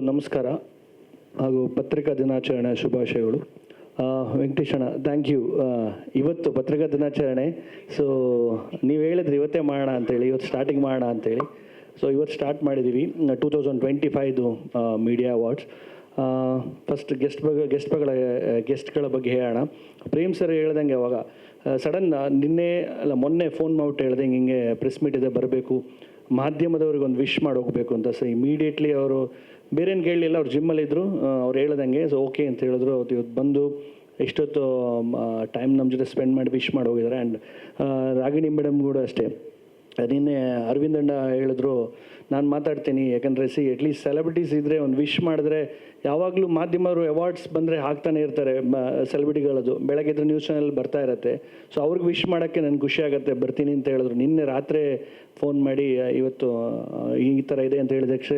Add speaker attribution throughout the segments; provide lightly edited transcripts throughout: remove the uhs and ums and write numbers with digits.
Speaker 1: ನಮಸ್ಕಾರ ಹಾಗೂ ಪತ್ರಿಕಾ ದಿನಾಚರಣೆ ಶುಭಾಶಯಗಳು. ವೆಂಕಟೇಶಣ್ಣ, ಥ್ಯಾಂಕ್ ಯು. ಇವತ್ತು ಪತ್ರಿಕಾ ದಿನಾಚರಣೆ, ಸೊ ನೀವು ಹೇಳಿದ್ರಿ ಇವತ್ತೇ ಮಾಡೋಣ ಅಂತೇಳಿ, ಇವತ್ತು ಸ್ಟಾರ್ಟಿಂಗ್ ಮಾಡೋಣ ಅಂತೇಳಿ. ಸೊ ಇವತ್ತು ಸ್ಟಾರ್ಟ್ ಮಾಡಿದ್ದೀವಿ 2025 ಮೀಡಿಯಾ ಅವಾರ್ಡ್ಸ್. ಫಸ್ಟ್ ಗೆಸ್ಟ್ಗಳ ಬಗ್ಗೆ ಹೇಳೋಣ. ಪ್ರೇಮ್ ಸರ್ ಹೇಳ್ದಂಗೆ ಅವಾಗ ಸಡನ್ ನಿನ್ನೆ ಅಲ್ಲ ಮೊನ್ನೆ ಫೋನ್ ಮಾಡ್ಬಿಟ್ಟು ಹೇಳ್ದಂಗೆ ಹಿಂಗೆ ಪ್ರೆಸ್ ಮೀಟ್ ಇದೆ ಬರಬೇಕು, ಮಾಧ್ಯಮದವ್ರಿಗೆ ಒಂದು ವಿಶ್ ಮಾಡಿ ಹೋಗಬೇಕು ಅಂತ. ಸೊ ಇಮಿಡಿಯೇಟ್ಲಿ ಅವರು ಬೇರೇನು ಕೇಳಲಿಲ್ಲ, ಅವ್ರು ಜಿಮ್ಮಲ್ಲಿದ್ದರು, ಅವ್ರು ಹೇಳ್ದಂಗೆ ಸೊ ಓಕೆ ಅಂತ ಹೇಳಿದ್ರು. ಅವತ್ತು ಇವತ್ತು ಬಂದು ಎಷ್ಟೊತ್ತು ಟೈಮ್ ನಮ್ಮ ಜೊತೆ ಸ್ಪೆಂಡ್ ಮಾಡಿ ವಿಶ್ ಮಾಡಿ ಹೋಗಿದ್ದಾರೆ. ಆ್ಯಂಡ್ ರಾಗಿಣಿ ಮೇಡಮ್ ಕೂಡ ಅಷ್ಟೇ. ನಿನ್ನೆ ಅರವಿಂದ್ ಅಣ್ಣ ಹೇಳಿದ್ರು, ನಾನು ಮಾತಾಡ್ತೀನಿ, ಯಾಕಂದರೆ ಅಟ್ಲೀಸ್ಟ್ ಸೆಲೆಬ್ರಿಟೀಸ್ ಇದ್ದರೆ ಒಂದು ವಿಶ್ ಮಾಡಿದ್ರೆ, ಯಾವಾಗಲೂ ಮಾಧ್ಯಮರು ಅವಾರ್ಡ್ಸ್ ಬಂದರೆ ಹಾಕ್ತಾನೆ ಇರ್ತಾರೆ ಸೆಲೆಬ್ರಿಟಿಗಳದು, ಬೆಳಗ್ಗೆ ಇದ್ರೆ ನ್ಯೂಸ್ ಚಾನಲ್ ಬರ್ತಾ ಇರುತ್ತೆ. ಸೊ ಅವ್ರಿಗೆ ವಿಶ್ ಮಾಡೋಕ್ಕೆ ನನಗೆ ಖುಷಿ ಆಗುತ್ತೆ, ಬರ್ತೀನಿ ಅಂತ ಹೇಳಿದ್ರು. ನಿನ್ನೆ ರಾತ್ರಿ ಫೋನ್ ಮಾಡಿ ಇವತ್ತು ಈ ಥರ ಇದೆ ಅಂತ ಹೇಳಿದಕ್ಕೆ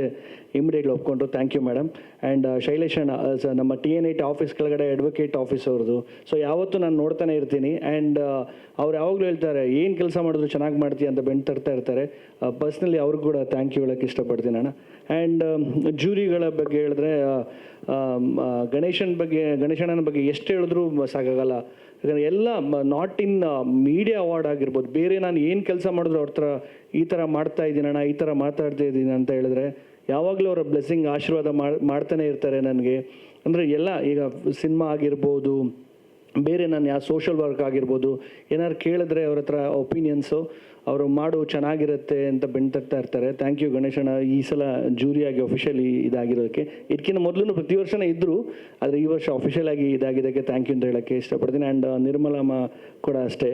Speaker 1: ಇಮಿಡಿಯೇಟ್ಲಿ ಒಪ್ಕೊಂಡ್ರು. Thank you madam. And Shailesh ಅಣ್ಣ, ನಮ್ಮ TN8 ಆಫೀಸ್ ಕೆಳಗಡೆ ಅಡ್ವೊಕೇಟ್ ಆಫೀಸ್ ಅವ್ರದ್ದು. ಸೊ ಯಾವತ್ತೂ ನಾನು ನೋಡ್ತಾನೆ ಇರ್ತೀನಿ. ಆ್ಯಂಡ್ ಅವ್ರು ಯಾವಾಗಲೂ ಹೇಳ್ತಾರೆ, ಏನು ಕೆಲಸ ಮಾಡಿದ್ರು ಚೆನ್ನಾಗಿ ಮಾಡ್ತೀಯ ಅಂತ ಬೆಂಡ್ ತರ್ತಾ ಇರ್ತಾರೆ. ಪರ್ಸ್ನಲಿ ಅವ್ರಿಗೆ ಕೂಡ ಥ್ಯಾಂಕ್ ಯು ಹೇಳೋಕ್ಕೆ ಇಷ್ಟಪಡ್ತೀನಿ ಅಣ್ಣ. ಆ್ಯಂಡ್ ಜೂರಿಗಳ ಬಗ್ಗೆ ಹೇಳಿದ್ರೆ, ಗಣೇಶಣ್ಣನ ಬಗ್ಗೆ ಎಷ್ಟು ಹೇಳಿದ್ರು ಸಾಕಾಗಲ್ಲ. ಯಾಕಂದರೆ ಎಲ್ಲ ನಾಟ್ ಇನ್ ಮೀಡಿಯಾ ಅವಾರ್ಡ್ ಆಗಿರ್ಬೋದು, ಬೇರೆ ನಾನು ಏನು ಕೆಲಸ ಮಾಡಿದ್ರು ಅವ್ರ ಥರ ಈ ಥರ ಮಾಡ್ತಾ ಇದ್ದೀನಣ್ಣ, ಈ ಥರ ಮಾತಾಡ್ತಾ ಇದ್ದೀನಿ ಅಂತ ಹೇಳಿದ್ರೆ ಯಾವಾಗಲೂ ಅವರ ಬ್ಲೆಸ್ಸಿಂಗ್ ಆಶೀರ್ವಾದ ಮಾಡ್ತಾನೆ ಇರ್ತಾರೆ ನನಗೆ. ಅಂದರೆ ಎಲ್ಲ ಈಗ ಸಿನಿಮಾ ಆಗಿರ್ಬೋದು, ಬೇರೆ ನಾನು ಯಾವ ಸೋಷಲ್ ವರ್ಕ್ ಆಗಿರ್ಬೋದು, ಏನಾದ್ರು ಕೇಳಿದ್ರೆ ಅವ್ರ ಹತ್ರ ಒಪಿನಿಯನ್ಸು ಅವರು ಮಾಡು ಚೆನ್ನಾಗಿರುತ್ತೆ ಅಂತ ಬೆಂಡ್ ತರ್ತಾ ಇರ್ತಾರೆ. ಥ್ಯಾಂಕ್ ಯು ಗಣೇಶಣ್ಣ, ಈ ಸಲ ಜೂರಿಯಾಗಿ ಅಫಿಷಿಯಲಿ ಇದಾಗಿರೋದಕ್ಕೆ. ಇದಕ್ಕಿಂತ ಮೊದಲು ಪ್ರತಿ ವರ್ಷನೇ ಇದ್ದರು, ಆದರೆ ಈ ವರ್ಷ ಅಫಿಷಿಯಲ್ ಆಗಿ ಇದಾಗಿದ್ದಕ್ಕೆ ಥ್ಯಾಂಕ್ ಯು ಅಂತ ಹೇಳೋಕ್ಕೆ ಇಷ್ಟಪಡ್ತೀನಿ. ಆ್ಯಂಡ್ ನಿರ್ಮಲಮ್ಮ ಕೂಡ ಅಷ್ಟೇ.